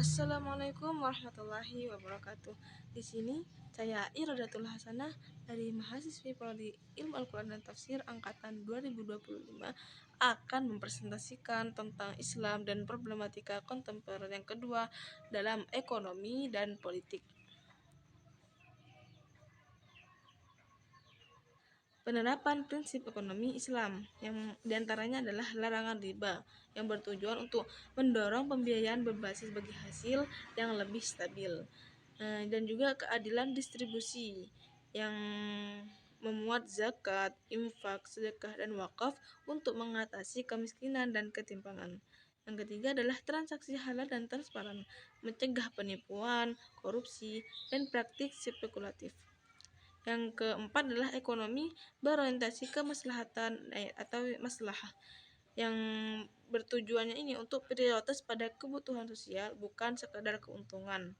Assalamualaikum warahmatullahi wabarakatuh. Di sini saya Irodatul Hasanah dari mahasiswi Prodi Ilmu Al-Quran dan Tafsir angkatan 2025 akan mempresentasikan tentang Islam dan problematika kontemporer yang kedua dalam ekonomi dan politik. Penerapan prinsip ekonomi Islam yang diantaranya adalah larangan riba yang bertujuan untuk mendorong pembiayaan berbasis bagi hasil yang lebih stabil, dan juga keadilan distribusi yang memuat zakat, infak, sedekah, dan wakaf untuk mengatasi kemiskinan dan ketimpangan. Yang ketiga adalah transaksi halal dan transparan, mencegah penipuan, korupsi, dan praktik spekulatif. Yang keempat adalah ekonomi berorientasi ke maslahatan atau maslahah yang bertujuannya ini untuk prioritas pada kebutuhan sosial bukan sekadar keuntungan.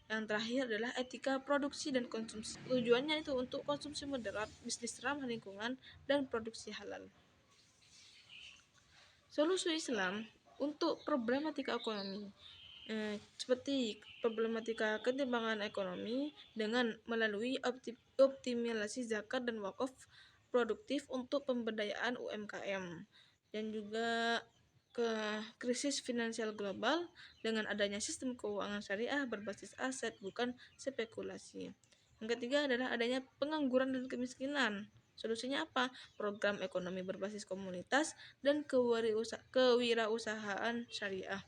Yang terakhir adalah etika produksi dan konsumsi. Tujuannya itu untuk konsumsi moderat, bisnis ramah lingkungan, dan produksi halal. Solusi Islam untuk problematika ekonomi seperti problematika ketimpangan ekonomi dengan melalui optimalisasi zakat dan wakaf produktif untuk pemberdayaan UMKM, dan juga ke krisis finansial global dengan adanya sistem keuangan syariah berbasis aset bukan spekulasi. Yang ketiga adalah adanya pengangguran dan kemiskinan. Solusinya apa? Program ekonomi berbasis komunitas dan kewirausahaan syariah.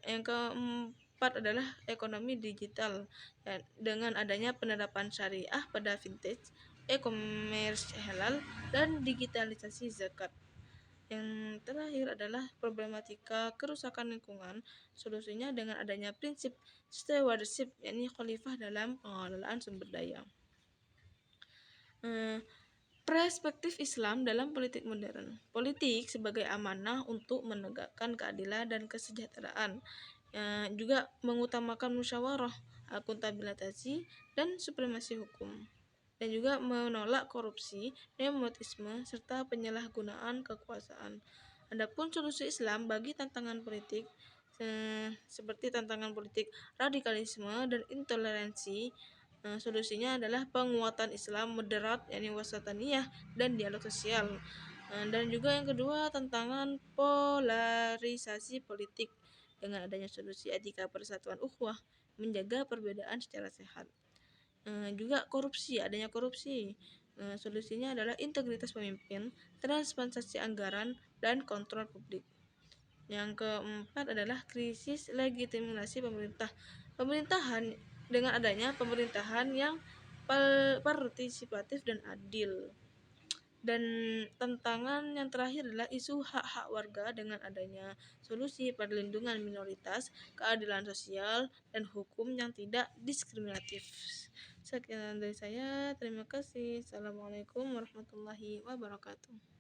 Yang keempat adalah ekonomi digital, ya, dengan adanya penerapan syariah pada vintage, e-commerce halal, dan digitalisasi zakat. Yang terakhir adalah problematika kerusakan lingkungan. Solusinya dengan adanya prinsip stewardship, yakni khalifah dalam pengelolaan sumber daya. Perspektif Islam dalam politik modern. Politik sebagai amanah untuk menegakkan keadilan dan kesejahteraan, juga mengutamakan musyawarah, akuntabilitas, dan supremasi hukum, dan juga menolak korupsi, nepotisme, serta penyalahgunaan kekuasaan. Adapun solusi Islam bagi tantangan politik seperti tantangan politik radikalisme dan intoleransi, solusinya adalah penguatan Islam moderat, yakni wasataniyah, dan dialog sosial. Dan juga yang kedua, tantangan polarisasi politik dengan adanya solusi etika persatuan ukhuwah, menjaga perbedaan secara sehat. Juga korupsi, adanya korupsi. Solusinya adalah integritas pemimpin, transparansi anggaran, dan kontrol publik. Yang keempat adalah krisis legitimasi pemerintahan dengan adanya pemerintahan yang partisipatif dan adil. Dan tantangan yang terakhir adalah isu hak-hak warga dengan adanya solusi perlindungan minoritas, keadilan sosial, dan hukum yang tidak diskriminatif. Sekian dari saya, terima kasih. Assalamualaikum warahmatullahi wabarakatuh.